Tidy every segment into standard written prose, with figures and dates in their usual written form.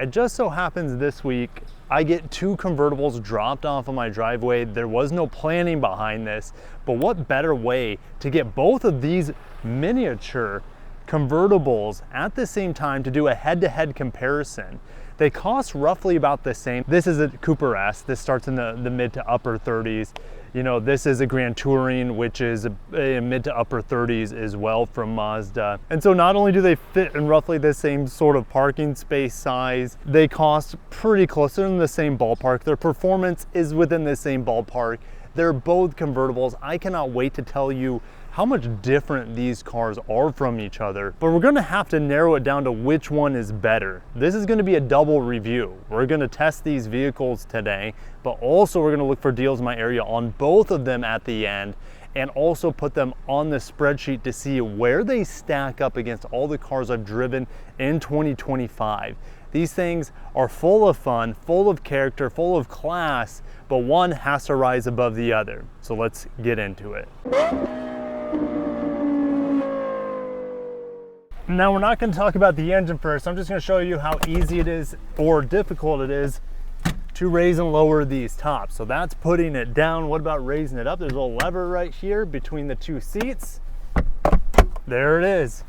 It just so happens this week I get two convertibles dropped off on my driveway. There was no planning behind this, but what better way to get both of these miniature convertibles at the same time to do a head-to-head comparison. They cost roughly about the same. This is a Cooper S. This starts in the mid to upper 30s. You know, this is a Grand Touring, which is a mid to upper 30s as well from Mazda. And so not only do they fit in roughly the same sort of parking space size, they cost pretty close. They're in the same ballpark. Their performance is within the same ballpark. They're both convertibles. I cannot wait to tell you how much different these cars are from each other, but we're gonna have to narrow it down to which one is better. This is gonna be a double review. We're gonna test these vehicles today, but also we're gonna look for deals in my area on both of them at the end, and also put them on the spreadsheet to see where they stack up against all the cars I've driven in 2025. These things are full of fun, full of character, full of class, but one has to rise above the other. So let's get into it. Now we're not going to talk about the engine first. I'm just going to show you how easy it is or difficult it is to raise and lower these tops. So that's putting it down. What about raising it up? There's a little lever right here between the two seats. There it is.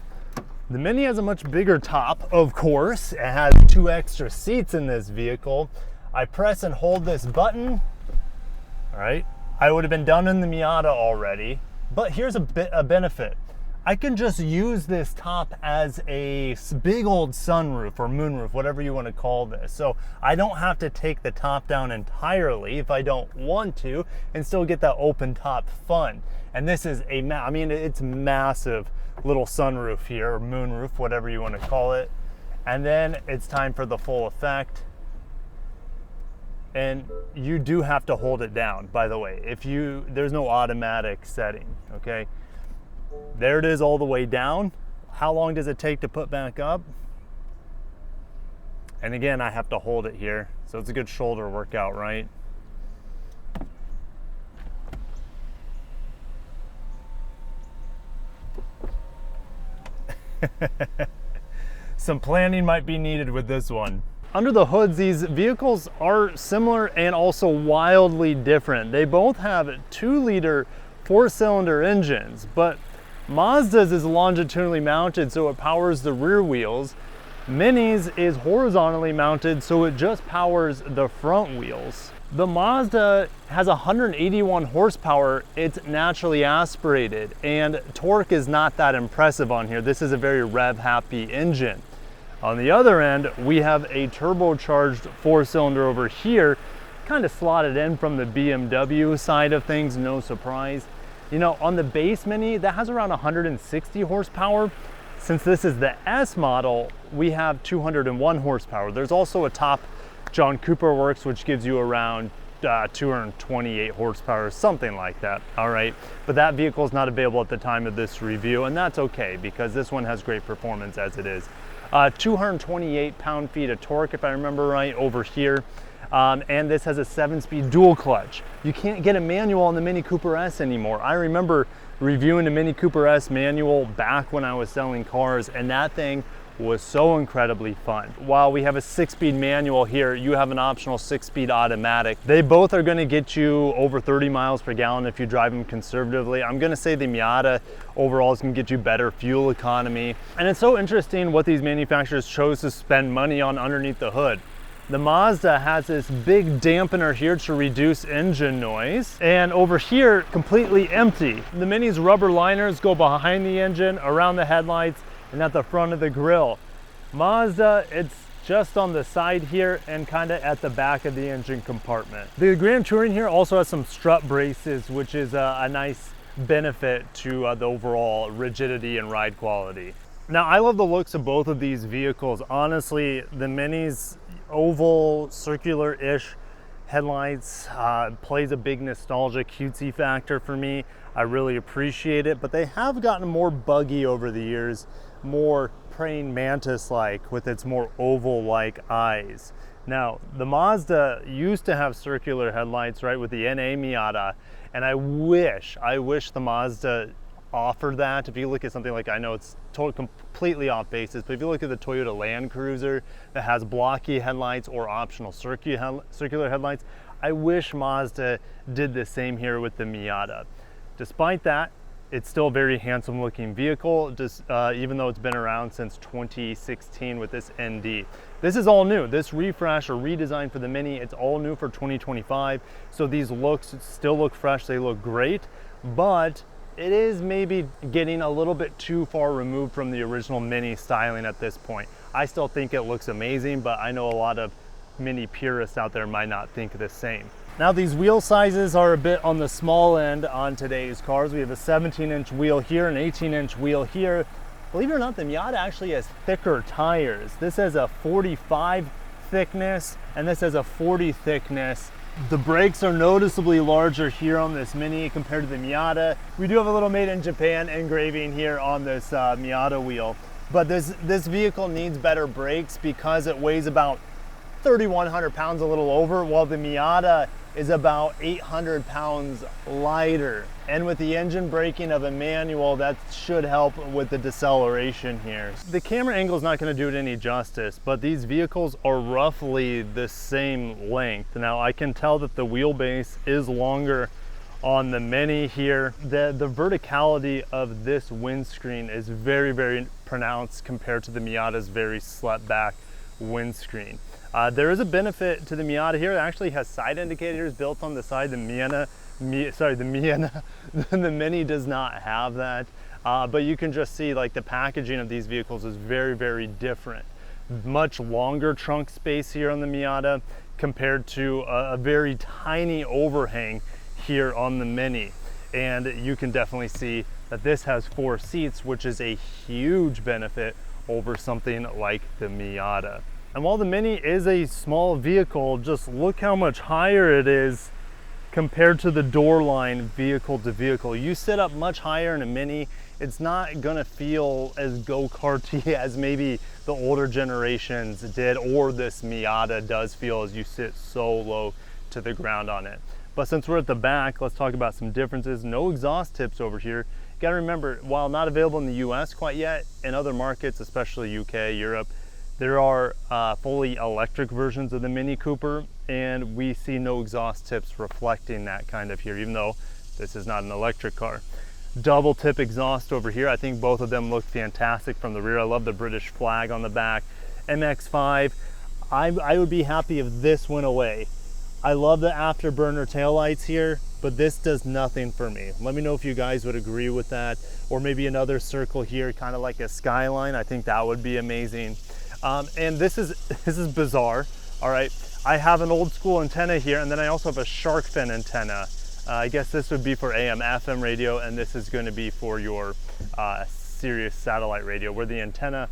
The Mini has a much bigger top, of course. It has 2 extra seats in this vehicle. I press and hold this button. All right, I would have been done in the Miata already, but here's a benefit. I can just use this top as a big old sunroof or moonroof, whatever you want to call this. So I don't have to take the top down entirely if I don't want to, and still get that open top fun. And this is I mean, it's massive little sunroof here, or moonroof, whatever you want to call it. And then it's time for the full effect. And you do have to hold it down, by the way. There's no automatic setting, okay? There it is all the way down. How long does it take to put back up? And again, I have to hold it here. So it's a good shoulder workout, right? Some planning might be needed with this one. Under the hoods, these vehicles are similar and also wildly different. They both have 2-liter 4-cylinder engines, but Mazda's is longitudinally mounted, so it powers the rear wheels. Mini's is horizontally mounted, so it just powers the front wheels. The Mazda has 181 horsepower. It's naturally aspirated, and torque is not that impressive on here. This is a very rev-happy engine. On the other end, we have a turbocharged 4-cylinder over here, kind of slotted in from the BMW side of things, no surprise. You know, on the base Mini, that has around 160 horsepower. Since this is the S model, we have 201 horsepower. There's also a top John Cooper Works, which gives you around 228 horsepower, something like that, all right? But that vehicle is not available at the time of this review, and that's okay, because this one has great performance as it is. 228 pound-feet of torque, if I remember right, over here. And this has a 7-speed dual clutch. You can't get a manual on the MINI Cooper S anymore. I remember reviewing the MINI Cooper S manual back when I was selling cars, and that thing was so incredibly fun. While we have a 6-speed manual here, you have an optional 6-speed automatic. They both are gonna get you over 30 miles per gallon if you drive them conservatively. I'm gonna say the Miata overall is gonna get you better fuel economy. And it's so interesting what these manufacturers chose to spend money on underneath the hood. The Mazda has this big dampener here to reduce engine noise, and over here, completely empty. The Mini's rubber liners go behind the engine, around the headlights, and at the front of the grille. Mazda, it's just on the side here and kind of at the back of the engine compartment. The Grand Touring here also has some strut braces, which is a nice benefit to the overall rigidity and ride quality. Now, I love the looks of both of these vehicles. Honestly, the Mini's oval, circular-ish headlights plays a big nostalgia cutesy factor for me. I really appreciate it, but they have gotten more buggy over the years, more praying mantis-like with its more oval-like eyes. Now, the Mazda used to have circular headlights, right, with the NA Miata, and I wish the Mazda offer that. If you look at something like, I know it's completely off basis, but if you look at the Toyota Land Cruiser that has blocky headlights or optional circular headlights, I wish Mazda did the same here with the Miata. Despite that, it's still a very handsome looking vehicle, just even though it's been around since 2016 with this ND. This is all new. This refresh or redesign for the Mini, it's all new for 2025. So these looks still look fresh, they look great, but it is maybe getting a little bit too far removed from the original Mini styling at this point. I still think it looks amazing, but I know a lot of Mini purists out there might not think the same. Now these wheel sizes are a bit on the small end on today's cars. We have a 17-inch wheel here, an 18-inch wheel here. Believe it or not, the Miata actually has thicker tires. This has a 45 thickness and this has a 40 thickness. The brakes are noticeably larger here on this Mini compared to the Miata. We do have a little made in Japan engraving here on this Miata wheel, but this vehicle needs better brakes because it weighs about 3,100 pounds, a little over, while the Miata is about 800 pounds lighter. And with the engine braking of a manual, that should help with the deceleration here. The camera angle is not going to do it any justice, but these vehicles are roughly the same length. Now I can tell that the wheelbase is longer on the Mini here. The verticality of this windscreen is very, very pronounced compared to the Miata's very slept back windscreen. There is a benefit to the Miata here. It actually has side indicators built on the side. The Mini does not have that. But you can just see like the packaging of these vehicles is very, very different. Much longer trunk space here on the Miata compared to a very tiny overhang here on the Mini. And you can definitely see that this has 4 seats, which is a huge benefit over something like the Miata. And while the Mini is a small vehicle, just look how much higher it is compared to the door line vehicle to vehicle. You sit up much higher in a Mini, it's not gonna feel as go-karty as maybe the older generations did, or this Miata does feel as you sit so low to the ground on it. But since we're at the back, let's talk about some differences. No exhaust tips over here. You gotta remember, while not available in the US quite yet, in other markets, especially UK, Europe, there are fully electric versions of the Mini Cooper, and we see no exhaust tips reflecting that kind of here, even though this is not an electric car. Double tip exhaust over here. I think both of them look fantastic from the rear. I love the British flag on the back. MX-5, I would be happy if this went away. I love the afterburner taillights here, but this does nothing for me. Let me know if you guys would agree with that, or maybe another circle here, kind of like a skyline. I think that would be amazing. And this is bizarre. All right, I have an old school antenna here, and then I also have a shark fin antenna. I guess this would be for AM, FM radio, and this is going to be for your Sirius satellite radio, where the antenna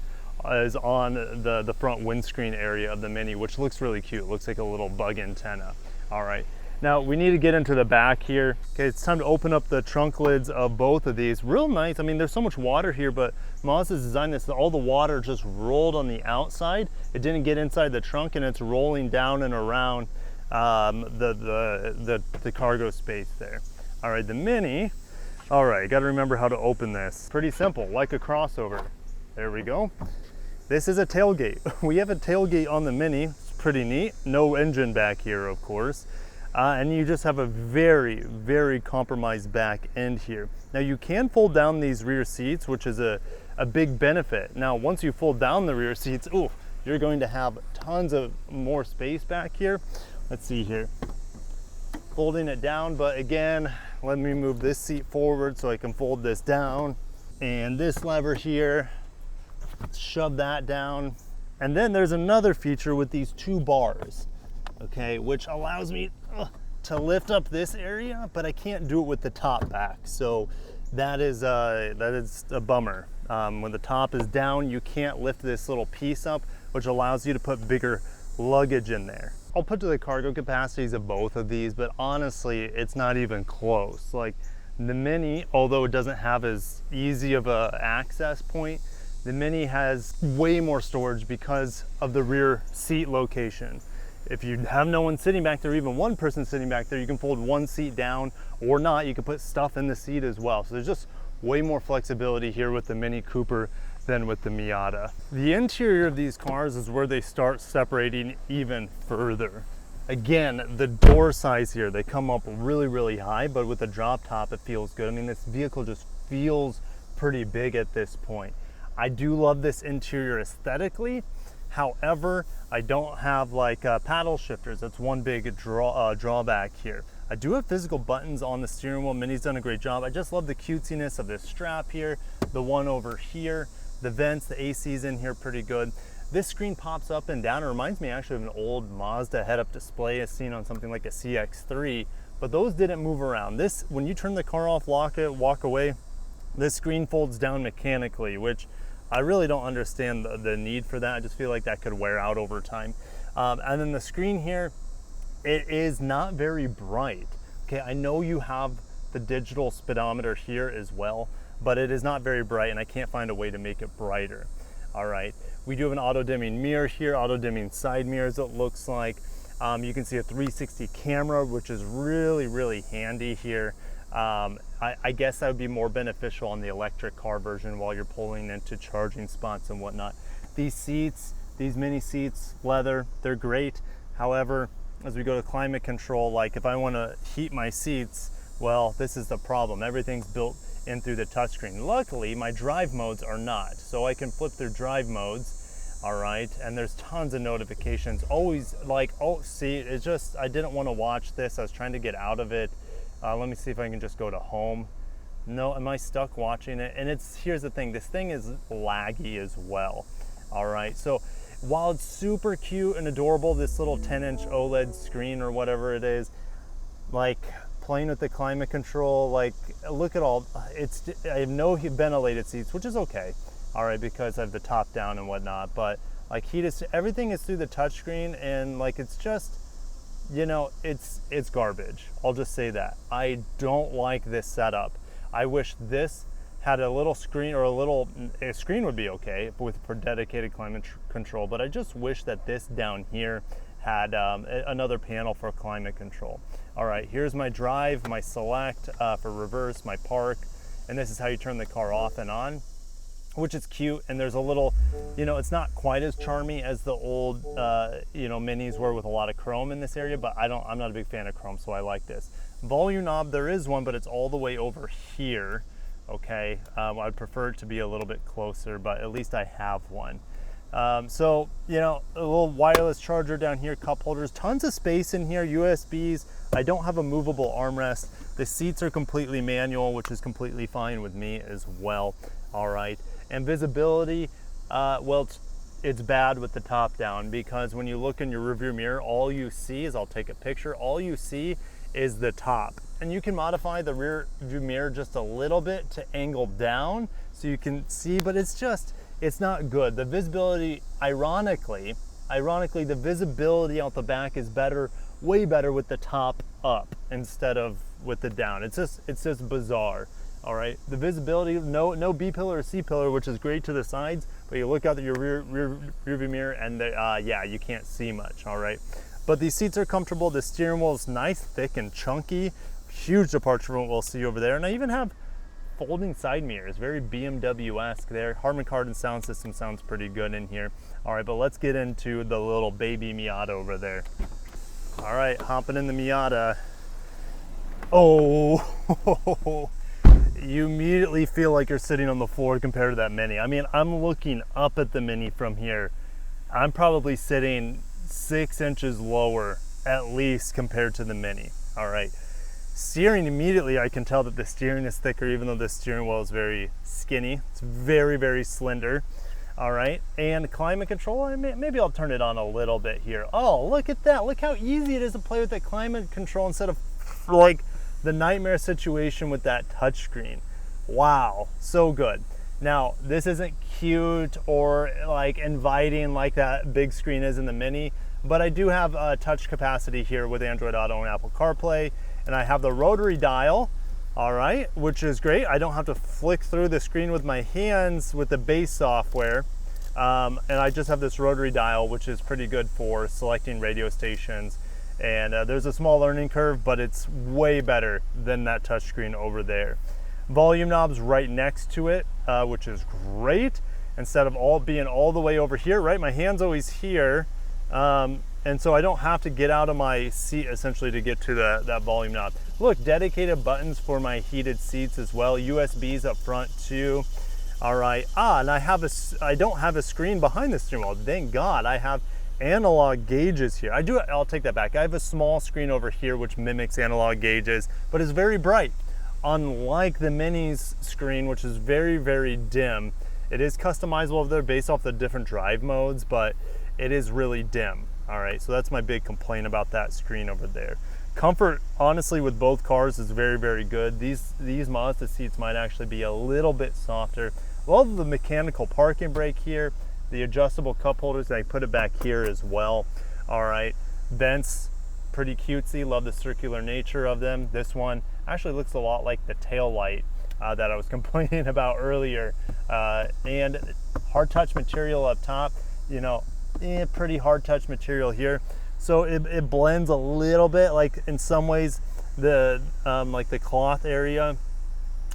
is on the front windscreen area of the Mini, which looks really cute. It looks like a little bug antenna. All right, now we need to get into the back here. Okay, it's time to open up the trunk lids of both of these. Real nice. I mean, there's so much water here, but Mazda's designed this, all the water just rolled on the outside. It didn't get inside the trunk, and it's rolling down and around the cargo space there. All right, the Mini. All right, got to remember how to open this. Pretty simple, like a crossover. There we go. This is a tailgate. We have a tailgate on the Mini. It's pretty neat. No engine back here, of course. And you just have a very, very compromised back end here. Now you can fold down these rear seats, which is a big benefit. Now, once you fold down the rear seats, ooh, you're going to have tons of more space back here. Let's see here. Folding it down, but again, let me move this seat forward so I can fold this down. And this lever here, shove that down. And then there's another feature with these 2 bars, okay, which allows me to lift up this area, but I can't do it with the top back. So that is a bummer. When the top is down, you can't lift this little piece up, which allows you to put bigger luggage in there. I'll put to the cargo capacities of both of these, but honestly, it's not even close. Like the Mini, although it doesn't have as easy of a access point, the Mini has way more storage because of the rear seat location. If you have no one sitting back there, even one person sitting back there, you can fold one seat down or not. You can put stuff in the seat as well. So there's just way more flexibility here with the MINI Cooper than with the Miata. The interior of these cars is where they start separating even further. Again, the door size here, they come up really, really high, but with the drop top, it feels good. I mean, this vehicle just feels pretty big at this point. I do love this interior aesthetically. However, I don't have like paddle shifters. That's one big drawback here. I do have physical buttons on the steering wheel. Mini's done a great job. I just love the cutesiness of this strap here, the one over here, the vents, the AC's in here pretty good. This screen pops up and down. It reminds me actually of an old Mazda head-up display as seen on something like a CX-3, but those didn't move around. This, when you turn the car off, lock it, walk away, this screen folds down mechanically, which I really don't understand the need for that. I just feel like that could wear out over time. And then the screen here, it is not very bright. Okay, I know you have the digital speedometer here as well, but it is not very bright and I can't find a way to make it brighter. All right, we do have an auto dimming mirror here, auto dimming side mirrors it looks like. You can see a 360 camera, which is really, really handy here. I guess that would be more beneficial on the electric car version while you're pulling into charging spots and whatnot. These seats, these mini seats, leather, they're great. However, as we go to climate control, like if I want to heat my seats, well, this is the problem. Everything's built in through the touchscreen. Luckily, my drive modes are not, so I can flip through drive modes. All right, and there's tons of notifications. Always like, oh, see, it's just, I didn't want to watch this. I was trying to get out of it. Let me see if I can just go to home. No, am I stuck watching it? And here's the thing, this thing is laggy as well. All right, so while it's super cute and adorable, this little 10-inch OLED screen or whatever it is, like playing with the climate control, like look at all, I have no ventilated seats, which is okay, all right, because I have the top down and whatnot, but like everything is through the touchscreen and like it's just, you know, it's garbage. I'll just say that. I don't like this setup. I wish this had a little screen, or a screen would be okay for dedicated climate control, but I just wish that this down here had another panel for climate control. All right, here's my drive, my select for reverse, my park, and this is how you turn the car off and on, which is cute. And there's a little, you know, it's not quite as charmy as the old, you know, Minis were with a lot of chrome in this area, but I'm not a big fan of chrome, so I like this. Volume knob, there is one, but it's all the way over here. Okay, I'd prefer it to be a little bit closer, but at least I have one. So, you know, a little wireless charger down here, cup holders, tons of space in here, USBs. I don't have a movable armrest. The seats are completely manual, which is completely fine with me as well. All right, and visibility, well, it's bad with the top down, because when you look in your rearview mirror, all you see is, I'll take a picture, all you see is the top. And you can modify the rear view mirror just a little bit to angle down so you can see, but it's not good. The visibility, ironically, the visibility out the back is better, way better with the top up instead of with the down. It's just bizarre. All right, the visibility, no B pillar or C pillar, which is great to the sides, but you look out at your rear view mirror and yeah, you can't see much. All right, but these seats are comfortable. The steering wheel is nice, thick and chunky. Huge departure from what we'll see over there. And I even have folding side mirrors, very BMW-esque there. Harman Kardon sound system sounds pretty good in here. All right, but let's get into the little baby Miata over there. All right, hopping in the Miata. Oh, you immediately feel like you're sitting on the floor compared to that Mini. I mean, I'm looking up at the Mini from here. I'm probably sitting 6 inches lower, at least, compared to the Mini. All right. Steering, immediately I can tell that the steering is thicker, even though the steering wheel is very skinny. It's very, very slender. All right, and climate control, maybe I'll turn it on a little bit here. Oh, look at that. Look how easy it is to play with that climate control instead of like the nightmare situation with that touchscreen. Wow, so good. Now, this isn't cute or like inviting like that big screen is in the Mini, but I do have touch capacity here with Android Auto and Apple CarPlay. And I have the rotary dial, all right, which is great. I don't have to flick through the screen with my hands with the base software. And I just have this rotary dial, which is pretty good for selecting radio stations. And there's a small learning curve, but it's way better than that touchscreen over there. volume knobs right next to it, which is great. Instead of being all the way over here, right? My hand's always here. And so I don't have to get out of my seat essentially to get to that volume knob. Look, dedicated buttons for my heated seats as well. USBs up front too. All right, and I don't have a screen behind the steering wheel. Thank God. I have analog gauges here. I'll take that back. I have a small screen over here which mimics analog gauges, but is very bright. Unlike the Mini's screen, which is very, very dim. It is customizable over there based off the different drive modes, but it is really dim. All right, so that's my big complaint about that screen over there. Comfort, honestly, with both cars is very, very good. These Mazda seats might actually be a little bit softer. Love the mechanical parking brake here, the adjustable cup holders. I put it back here as well. All right, vents, pretty cutesy. Love the circular nature of them. This one actually looks a lot like the tail light that I was complaining about earlier. And hard touch material up top, you know, pretty hard touch material here. So it blends a little bit, like in some ways like the cloth area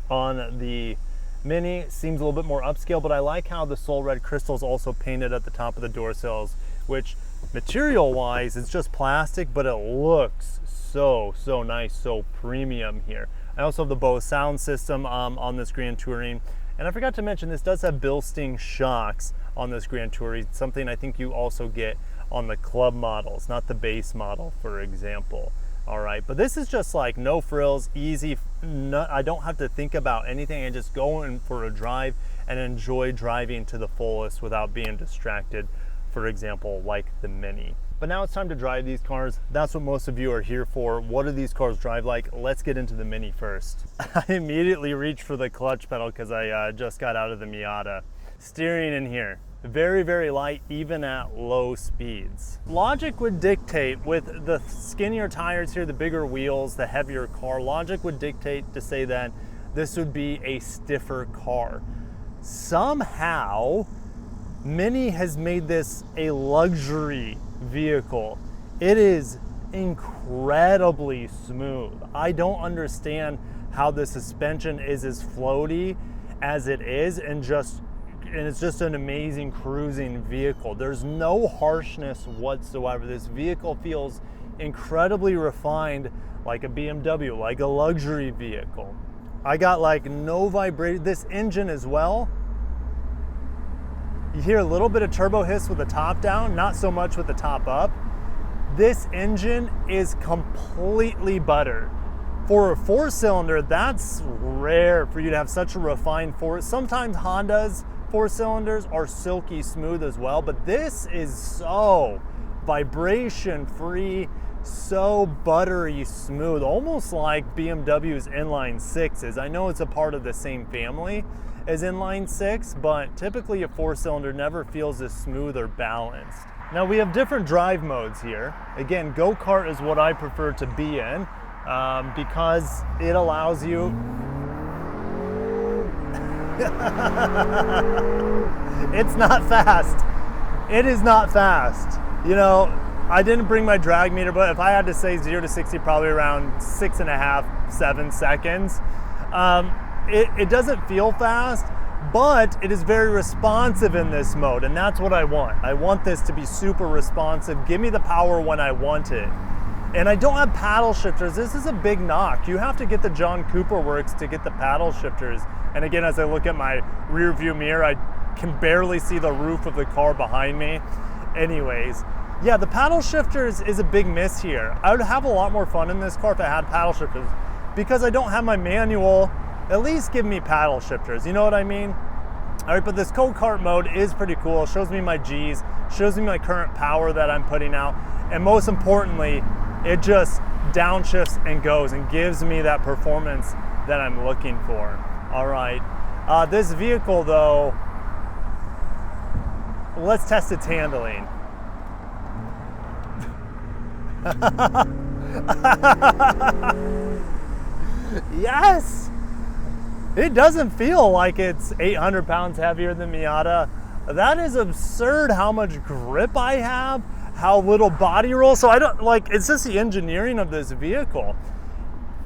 on the Mini seems a little bit more upscale, but I like how the Soul Red crystals also painted at the top of the door sills, which material wise it's just plastic, but it looks so nice, so premium here. I also have the Bose sound system on this Grand Touring. And I forgot to mention, this does have Bilstein shocks on this Grand Touring, something I think you also get on the club models, not the base model, for example. All right, but this is just like no frills, easy. I don't have to think about anything. I just go in for a drive and enjoy driving to the fullest without being distracted, for example, like the Mini. But now it's time to drive these cars. That's what most of you are here for. What do these cars drive like? Let's get into the Mini first. I immediately reached for the clutch pedal because I just got out of the Miata. Steering in here, very, very light, even at low speeds. Logic would dictate, with the skinnier tires here, the bigger wheels, the heavier car, logic would dictate to say that this would be a stiffer car. Somehow, Mini has made this a luxury vehicle. It is incredibly smooth. I don't understand how the suspension is as floaty as it is, and it's just an amazing cruising vehicle. There's no harshness whatsoever. This vehicle feels incredibly refined, like a BMW, like a luxury vehicle. I got like no vibration. This engine as well, you hear a little bit of turbo hiss with the top down, not so much with the top up. This engine is completely butter. For a 4-cylinder, that's rare for you to have such a refined sometimes Honda's 4-cylinders are silky smooth as well, but this is so vibration free, so buttery smooth, almost like BMW's inline sixes. I know it's a part of the same family as inline six, but typically a 4-cylinder never feels as smooth or balanced. Now we have different drive modes here. Again, go-kart is what I prefer to be in because it allows you it's not fast. It is not fast. You know, I didn't bring my drag meter, but if I had to say 0 to 60, probably around 6.5, 7 seconds. It doesn't feel fast, but it is very responsive in this mode, and that's what I want. I want this to be super responsive. Give me the power when I want it. And I don't have paddle shifters. This is a big knock. You have to get the John Cooper works to get the paddle shifters. And again, as I look at my rear view mirror, I can barely see the roof of the car behind me. Anyways, yeah, the paddle shifters is a big miss here. I would have a lot more fun in this car if I had paddle shifters. Because I don't have my manual, at least give me paddle shifters. You know what I mean? All right, but this go-kart mode is pretty cool. It shows me my G's, shows me my current power that I'm putting out. And most importantly, it just downshifts and goes and gives me that performance that I'm looking for. All right, this vehicle though, let's test its handling. Yes, it doesn't feel like it's 800 pounds heavier than Miata. That is absurd how much grip I have, how little body roll. So I don't like, it's just the engineering of this vehicle.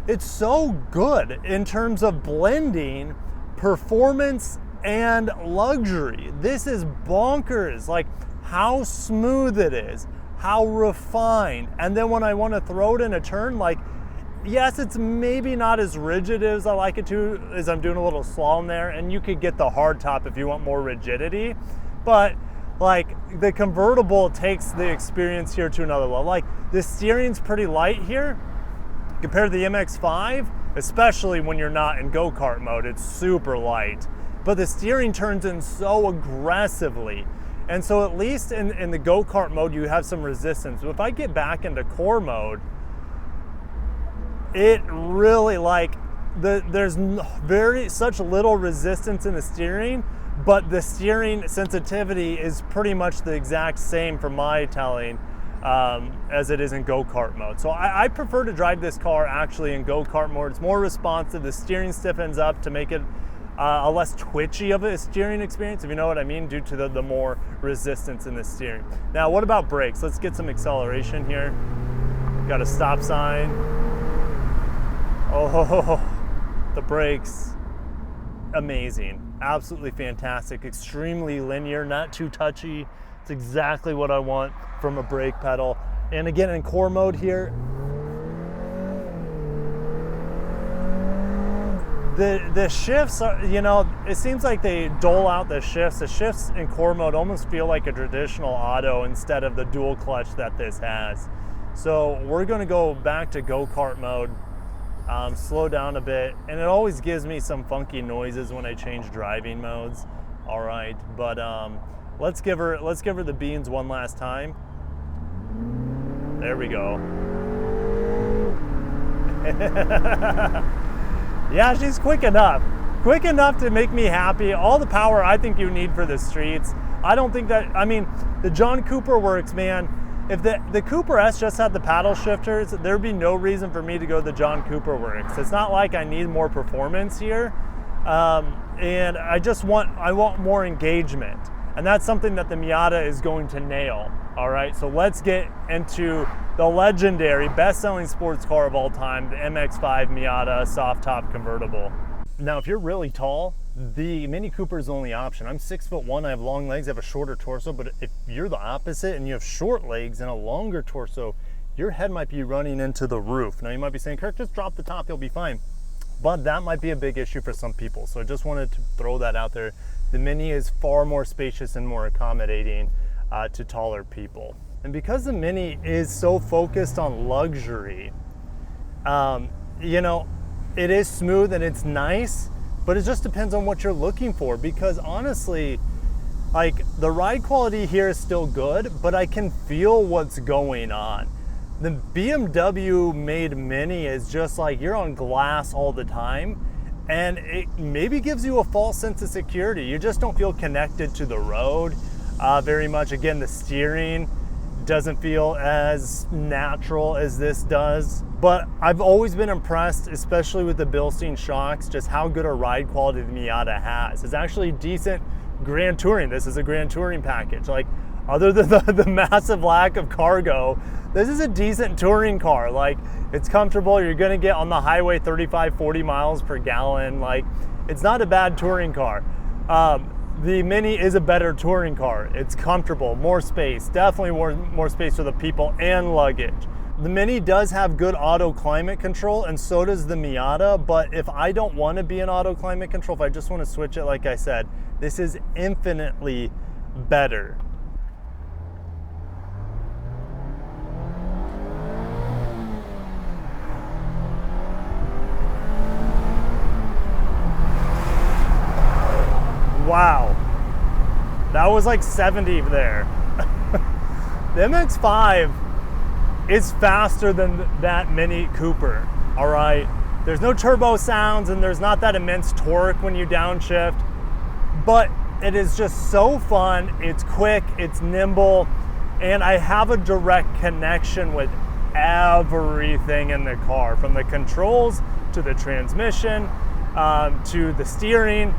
it's so good in terms of blending performance and luxury. This is bonkers, like how smooth it is, how refined. And then when I want to throw it in a turn, like, yes, it's maybe not as rigid as I like it to, as I'm doing a little slalom there, and you could get the hard top if you want more rigidity, but like the convertible takes the experience here to another level. Like the steering's pretty light here compared to the MX-5, especially when you're not in go-kart mode, it's super light. But the steering turns in so aggressively. And so at least in the go-kart mode, you have some resistance. But if I get back into core mode, it really like, there's such little resistance in the steering, but the steering sensitivity is pretty much the exact same from my telling as it is in go-kart mode. So I prefer to drive this car actually in go-kart mode. It's more responsive, the steering stiffens up to make it a less twitchy of a steering experience, if you know what I mean, due to the more resistance in the steering. Now, what about brakes? Let's get some acceleration here. Got a stop sign. Oh, the brakes, amazing. Absolutely fantastic, extremely linear, not too touchy. It's exactly what I want from a brake pedal. And again, in core mode here, the shifts are, you know, it seems like they dole out the shifts. The shifts in core mode almost feel like a traditional auto instead of the dual clutch that this has. So we're gonna go back to go-kart mode, slow down a bit, and it always gives me some funky noises when I change driving modes. All right, but let's give her the beans one last time. There we go. Yeah, she's quick enough to make me happy. All the power I think you need for the streets. I don't think that, I mean, the John Cooper works, man. If the Cooper S just had the paddle shifters, there'd be no reason for me to go the John Cooper works. It's not like I need more performance here. And I want more engagement. And that's something that the Miata is going to nail. All right, so let's get into the legendary best-selling sports car of all time, the MX-5 Miata soft top convertible. Now, if you're really tall, the MINI Cooper is the only option. I'm 6'1", I have long legs, I have a shorter torso, but if you're the opposite and you have short legs and a longer torso, your head might be running into the roof. Now you might be saying, Kirk, just drop the top, you'll be fine. But that might be a big issue for some people. So I just wanted to throw that out there. The Mini is far more spacious and more accommodating to taller people. And because the Mini is so focused on luxury, you know, it is smooth and it's nice, but it just depends on what you're looking for, because honestly, like the ride quality here is still good, but I can feel what's going on. The BMW made Mini is just like you're on glass all the time, and it maybe gives you a false sense of security. You just don't feel connected to the road very much. Again, the steering doesn't feel as natural as this does, but I've always been impressed, especially with the Bilstein shocks, just how good a ride quality the Miata has. It's actually decent Grand Touring. This is a Grand Touring package. Like, other than the massive lack of cargo, this is a decent touring car. Like, it's comfortable. You're gonna get on the highway 35, 40 miles per gallon. Like, it's not a bad touring car. The Mini is a better touring car. It's comfortable, more space, definitely more space for the people and luggage. The Mini does have good auto climate control, and so does the Miata, but if I don't want to be in auto climate control, if I just want to switch it, like I said, this is infinitely better. Wow, that was like 70 there. The MX-5 is faster than that MINI Cooper, all right? There's no turbo sounds and there's not that immense torque when you downshift, but it is just so fun. It's quick, it's nimble, and I have a direct connection with everything in the car, from the controls to the transmission to the steering.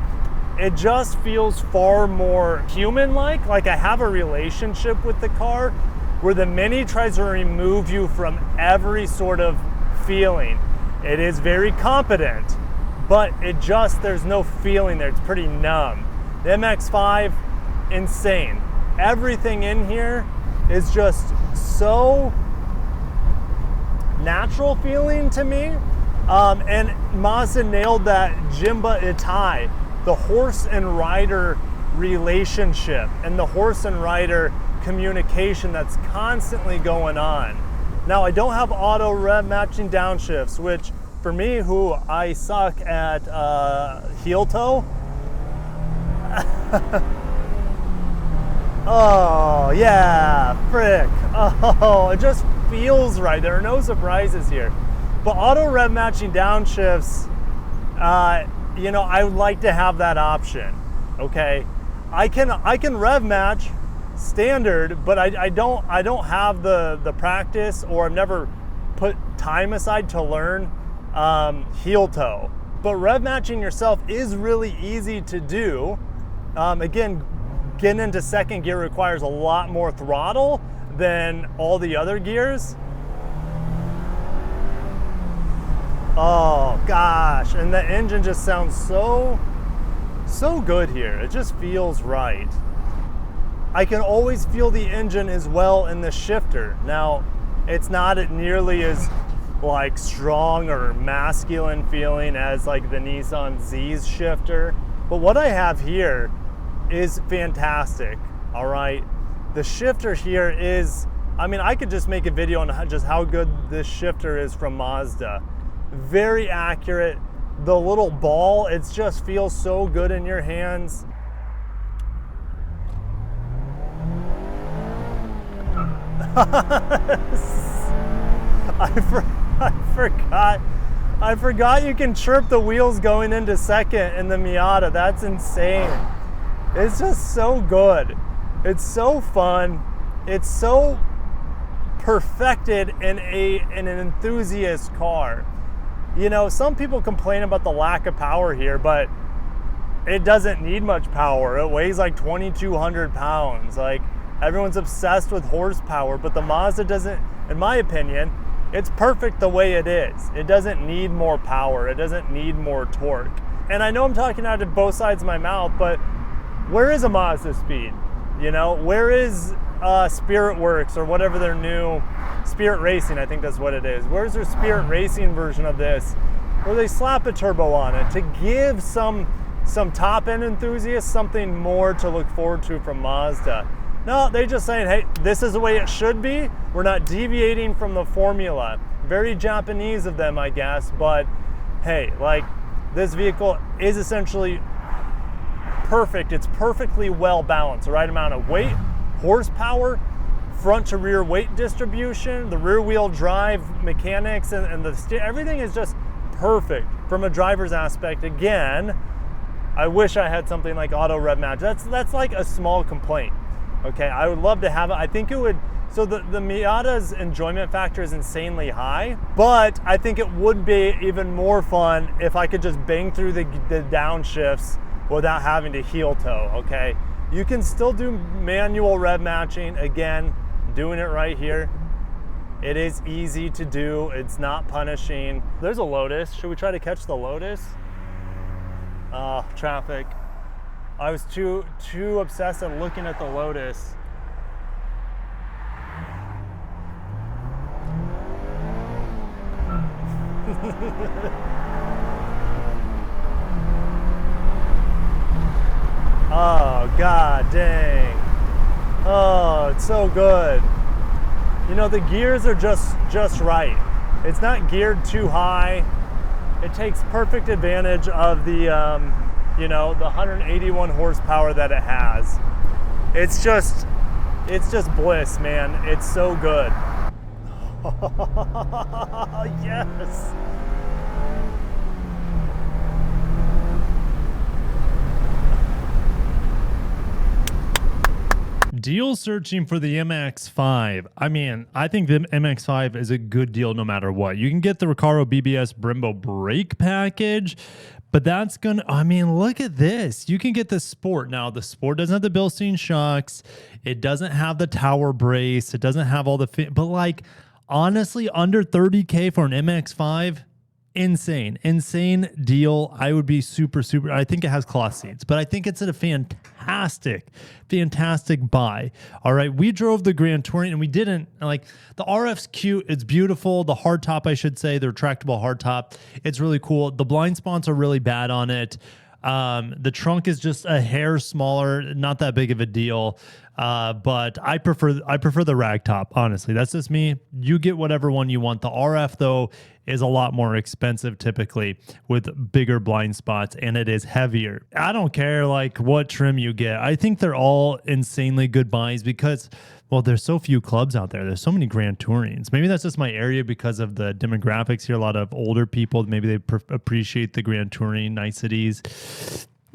It just feels far more human-like I have a relationship with the car, where the Mini tries to remove you from every sort of feeling. It is very competent, but there's no feeling there. It's pretty numb. The MX-5, insane. Everything in here is just so natural feeling to me. And Mazda nailed that Jimba Itai, the horse and rider relationship and the horse and rider communication that's constantly going on. Now, I don't have auto rev matching downshifts, which for me, who I suck at heel toe. Oh yeah, frick. Oh, it just feels right. There are no surprises here. But auto rev matching downshifts, you know, I would like to have that option. Okay, I can rev match standard, but I don't have the practice, or I've never put time aside to learn heel toe. But rev matching yourself is really easy to do. Again, getting into second gear requires a lot more throttle than all the other gears. Oh gosh, and the engine just sounds so good here. It just feels right. I can always feel the engine as well in the shifter. Now, it's not nearly as like strong or masculine feeling as like the Nissan Z's shifter, but what I have here is fantastic. All right, the shifter here is, I mean, I could just make a video on just how good this shifter is from Mazda. Very accurate. The little ball, it just feels so good in your hands. I forgot you can chirp the wheels going into second in the Miata. That's insane. It's just so good. It's so fun. It's so perfected in an enthusiast car. You know, some people complain about the lack of power here, but it doesn't need much power. It weighs like 2,200 pounds. Like, everyone's obsessed with horsepower, but the Mazda doesn't, in my opinion, it's perfect the way it is. It doesn't need more power. It doesn't need more torque. And I know I'm talking out of both sides of my mouth, but where is a Mazda Speed? You know, where is Spirit Works, or whatever their new Spirit Racing, I think that's what it is. Where's their Spirit Racing version of this, where they slap a turbo on it to give some top end enthusiasts something more to look forward to from Mazda? No, they're just saying, hey, this is the way it should be. We're not deviating from the formula. Very Japanese of them, I guess, but hey, like, this vehicle is essentially perfect. It's perfectly well balanced. The right amount of weight, horsepower, front to rear weight distribution, the rear wheel drive mechanics, and everything is just perfect from a driver's aspect. Again, I wish I had something like auto rev match. That's like a small complaint. Okay, I would love to have it. I think it would, so the Miata's enjoyment factor is insanely high, but I think it would be even more fun if I could just bang through the downshifts without having to heel toe, okay? You can still do manual rev matching. Again, doing it right here. It is easy to do. It's not punishing. There's a Lotus. Should we try to catch the Lotus? Traffic. I was too obsessed at looking at the Lotus. Oh, god dang. Oh, it's so good. You know, the gears are just right. It's not geared too high. It takes perfect advantage of the, you know, the 181 horsepower that it has. It's just bliss, man. It's so good. Yes. Deal searching for the MX-5. I mean, I think the MX-5 is a good deal no matter what. You can get the Recaro BBS Brembo brake package, but that's gonna, I mean, look at this. You can get the Sport. Now, the Sport doesn't have the Bilstein shocks. It doesn't have the tower brace. It doesn't have all the, but like, honestly, under 30K for an MX-5, insane deal. I would be super. I think it has cloth seats, but I think it's a fantastic buy. All right, we drove the Grand Touring and we didn't like the RF's cute. It's beautiful. The hardtop, I should say, the retractable hardtop. It's really cool. The blind spots are really bad on it. The trunk is just a hair smaller, not that big of a deal. But I prefer the rag top. Honestly, that's just me. You get whatever one you want. The RF though is a lot more expensive typically with bigger blind spots, and it is heavier. I don't care like what trim you get. I think they're all insanely good buys because, well, there's so few clubs out there. There's so many Grand Tourings. Maybe that's just my area because of the demographics here. A lot of older people, maybe they appreciate the Grand Touring niceties.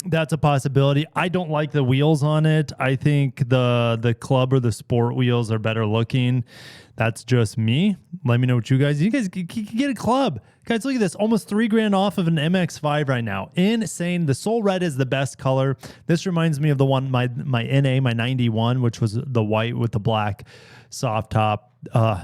That's a possibility. I don't like the wheels on it. I think the club or the sport wheels are better looking. That's just me. Let me know what you guys can get a club. Guys, look at this. Almost $3,000 off of an MX-5 right now. Insane. The Soul Red is the best color. This reminds me of the one, my NA, my 91, which was the white with the black soft top.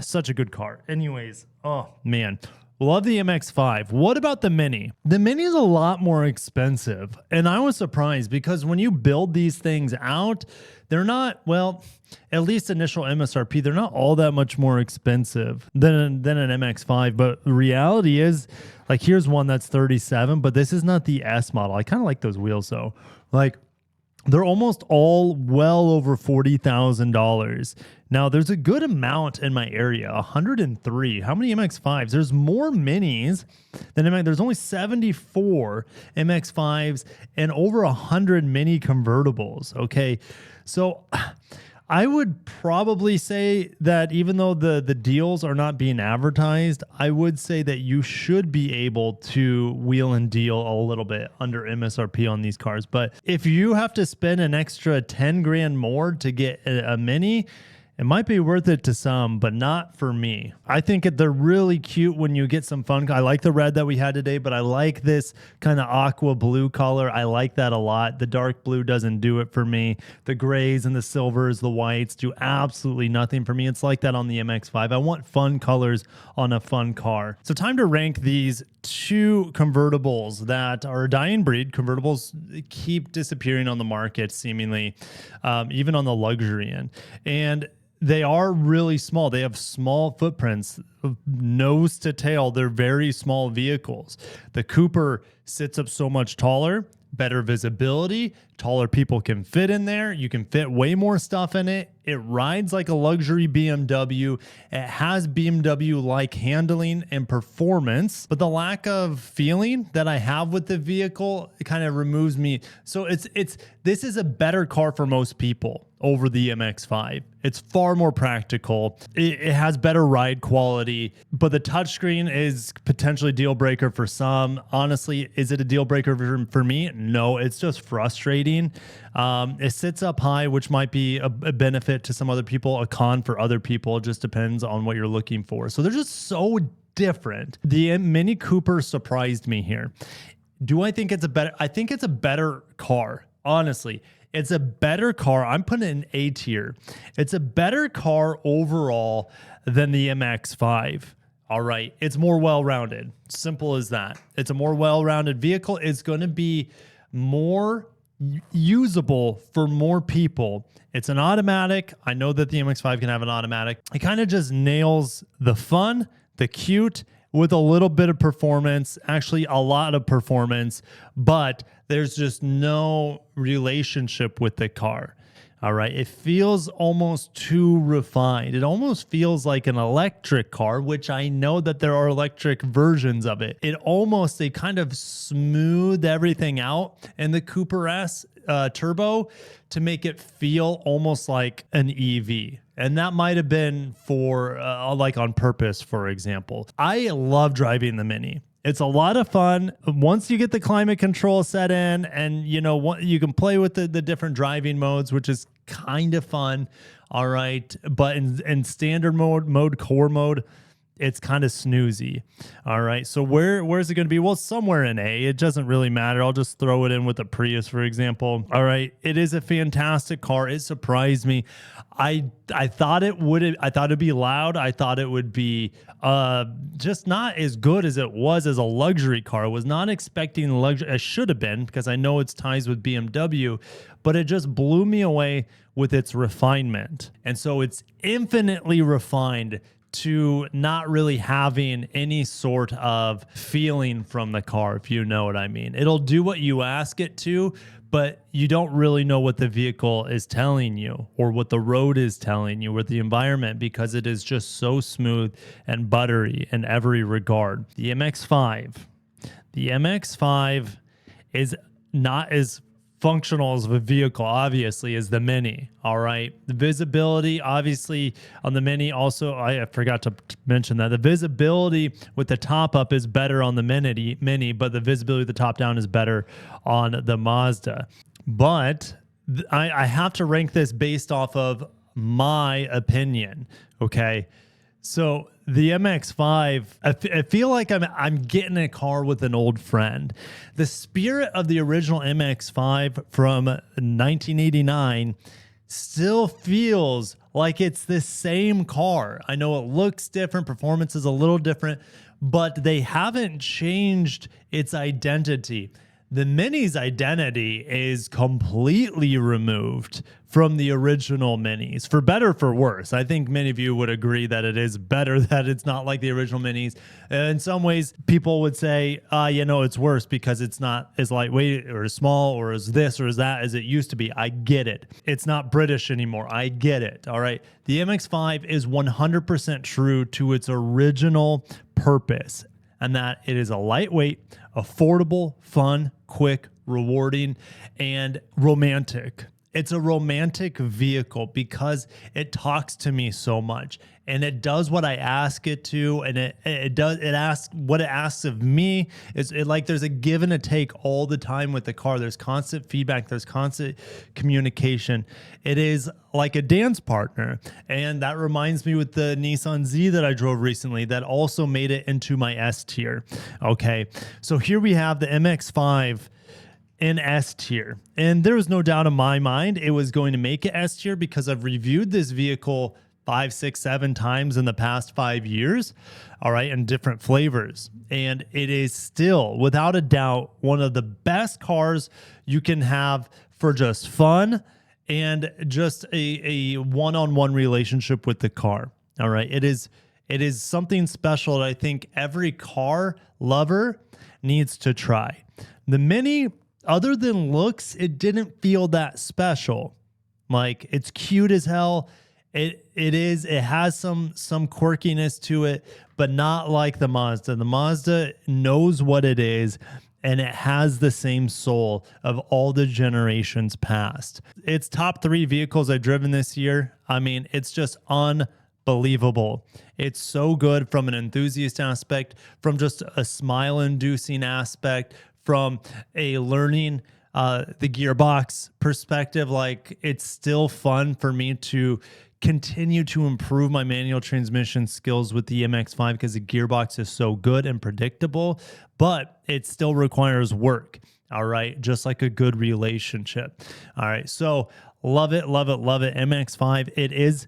Such a good car. Anyways, oh man. Love the MX-5. What about the Mini? The Mini is a lot more expensive. And I was surprised because when you build these things out, they're not, well, at least initial MSRP, they're not all that much more expensive than an MX-5. But the reality is, like, here's one that's 37, but this is not the S model. I kind of like those wheels though. Like, they're almost all well over $40,000. Now, there's a good amount in my area, 103. How many MX-5s? There's more Minis than MX. There's only 74 MX-5s and over 100 Mini convertibles, okay? So I would probably say that even though the deals are not being advertised, I would say that you should be able to wheel and deal a little bit under MSRP on these cars. But if you have to spend an extra 10 grand more to get a Mini, it might be worth it to some, but not for me. I think they're really cute when you get some fun. I like the red that we had today, but I like this kind of aqua blue color. I like that a lot. The dark blue doesn't do it for me. The grays and the silvers, the whites do absolutely nothing for me. It's like that on the MX-5. I want fun colors on a fun car. So time to rank these two convertibles that are a dying breed. Convertibles keep disappearing on the market, seemingly, even on the luxury end. And they are really small. They have small footprints, nose to tail. They're very small vehicles. The Cooper sits up so much taller, better visibility, taller people can fit in there. You can fit way more stuff in it. It rides like a luxury BMW. It has BMW-like handling and performance, but the lack of feeling that I have with the vehicle kind of removes me. So this is a better car for most people over the MX-5. It's far more practical. It has better ride quality, but the touchscreen is potentially deal breaker for some. Honestly, is it a deal breaker for me? No, it's just frustrating. It sits up high, which might be a benefit to some other people, a con for other people. It just depends on what you're looking for. So they're just so different. The Mini Cooper surprised me here. Do I think it's a better? I think it's a better car, honestly. It's a better car. I'm putting it in A tier. It's a better car overall than the MX-5. All right. It's more well-rounded. Simple as that. It's a more well-rounded vehicle. It's going to be more usable for more people. It's an automatic. I know that the MX-5 can have an automatic. It kind of just nails the fun, the cute, with a little bit of performance, actually a lot of performance, but there's just no relationship with the car. All right. It feels almost too refined. It almost feels like an electric car, which I know that there are electric versions of it. They kind of smooth everything out in the Cooper S Turbo to make it feel almost like an EV. And that might have been for like on purpose, for example. I love driving the Mini. It's a lot of fun. Once you get the climate control set in and you can play with the different driving modes, which is kind of fun. All right. But in standard mode, core mode, it's kind of snoozy. All right. So where's it going to be? Well, somewhere in A. It doesn't really matter. I'll just throw it in with a Prius, for example. All right. It is a fantastic car. It surprised me. I thought it'd be loud. I thought it would be just not as good as it was as a luxury car. I was not expecting luxury. I should have been, because I know it's ties with BMW, but it just blew me away with its refinement. And so it's infinitely refined to not really having any sort of feeling from the car, if you know what I mean. It'll do what you ask it to, but you don't really know what the vehicle is telling you, or what the road is telling you, or the environment, because it is just so smooth and buttery in every regard. The MX-5 is not as functional as a vehicle, obviously, as the Mini. All right. The visibility, obviously, on the Mini, also, I forgot to mention that the visibility with the top up is better on the Mini, but the visibility with the top down is better on the Mazda. But I have to rank this based off of my opinion. Okay. So the MX-5, I feel like I'm getting a car with an old friend. The spirit of the original MX-5 from 1989 still feels like it's the same car. I know it looks different, performance is a little different, but they haven't changed its identity. The Mini's identity is completely removed from the original Minis, for better or for worse. I think many of you would agree that it is better that it's not like the original Minis. In some ways, people would say, it's worse because it's not as lightweight or as small or as this or as that as it used to be. I get it. It's not British anymore. I get it. All right. The MX-5 is 100% true to its original purpose, and that it is a lightweight, affordable, fun, quick, rewarding, and romantic. It's a romantic vehicle because it talks to me so much, and it does what I ask it to, and it asks what it asks of me. There's a give and a take all the time with the car. There's constant feedback. There's constant communication. It is like a dance partner. And that reminds me with the Nissan Z that I drove recently that also made it into my S tier. Okay. So here we have the MX-5 in S tier. And there was no doubt in my mind it was going to make it S tier because I've reviewed this vehicle 5, 6, 7 times in the past 5 years, all right, in different flavors. And it is still, without a doubt, one of the best cars you can have for just fun and just a one-on-one relationship with the car. All right. It is something special that I think every car lover needs to try. The Mini, other than looks, it didn't feel that special. Like, it's cute as hell. It has some quirkiness to it, but not like the Mazda. The Mazda knows what it is, and it has the same soul of all the generations past. It's top 3 vehicles I've driven this year. I mean, it's just unbelievable. It's so good from an enthusiast aspect, from just a smile-inducing aspect, from a learning the gearbox perspective. Like, it's still fun for me to continue to improve my manual transmission skills with the MX-5 because the gearbox is so good and predictable, but it still requires work. All right. Just like a good relationship. All right. So love it, love it, love it. MX-5. It is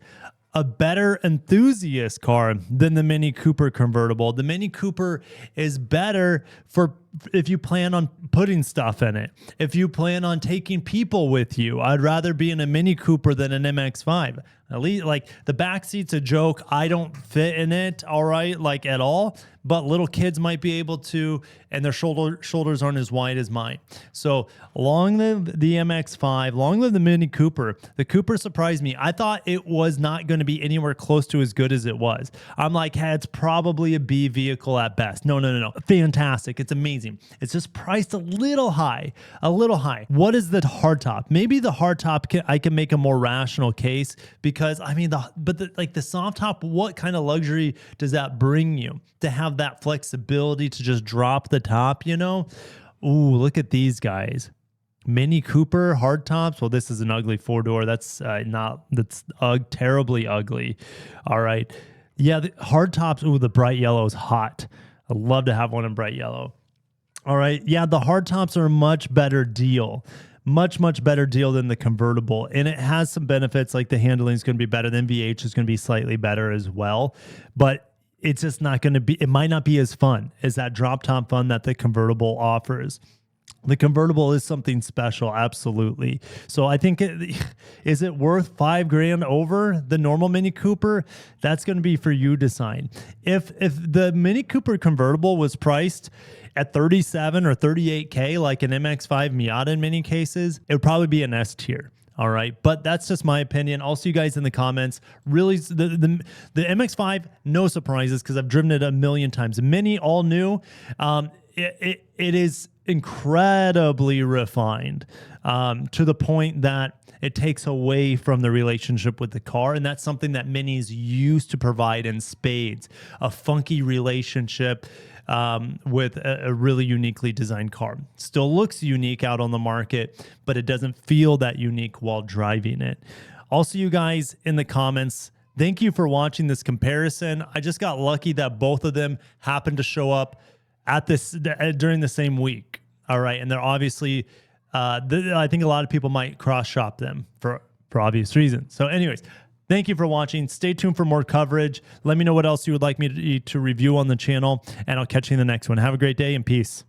a better enthusiast car than the MINI Cooper convertible. The MINI Cooper is better for if you plan on putting stuff in it. If you plan on taking people with you, I'd rather be in a MINI Cooper than an MX-5. At least, like, the back seat's a joke. I don't fit in it, all right, like, at all. But little kids might be able to, and their shoulders aren't as wide as mine. So long live the MX-5, long live the MINI Cooper. The Cooper surprised me. I thought it was not going to be anywhere close to as good as it was. I'm like, hey, it's probably a B vehicle at best. No. Fantastic. It's amazing. It's just priced a little high, a little high. What is the hardtop? Maybe the hardtop, I can make a more rational case because, I mean, the soft top, what kind of luxury does that bring you to have that flexibility to just drop the top, you know? Ooh, look at these guys. MINI Cooper hardtops. Well, this is an ugly 4-door. That's terribly ugly. All right. Yeah, the hard tops. Ooh, the bright yellow is hot. I'd love to have one in bright yellow. All right. Yeah, the hard tops are a much better deal. Much better deal than the convertible. And it has some benefits, like the handling is going to be better. The NVH is going to be slightly better as well. But it's just not going to be, it might not be as fun as that drop top fun that the convertible offers. The convertible is something special, absolutely. So I think, is it worth $5,000 over the normal Mini Cooper? That's going to be for you to decide. If the Mini Cooper convertible was priced at 37 or 38K, like an MX-5 Miata in many cases, it would probably be an S tier. All right, but that's just my opinion. I'll see you guys in the comments. Really, the MX-5, no surprises because I've driven it a million times. Mini, all new. It is incredibly refined to the point that it takes away from the relationship with the car. And that's something that Minis used to provide in spades, a funky relationship with a really uniquely designed car. Still looks unique out on the market, but it doesn't feel that unique while driving it. I'll see you guys in the comments. Thank you for watching this comparison. I just got lucky that both of them happened to show up at this during the same week. All right. And they're obviously, I think a lot of people might cross shop them for obvious reasons. So anyways, thank you for watching. Stay tuned for more coverage. Let me know what else you would like me to review on the channel, and I'll catch you in the next one. Have a great day and peace.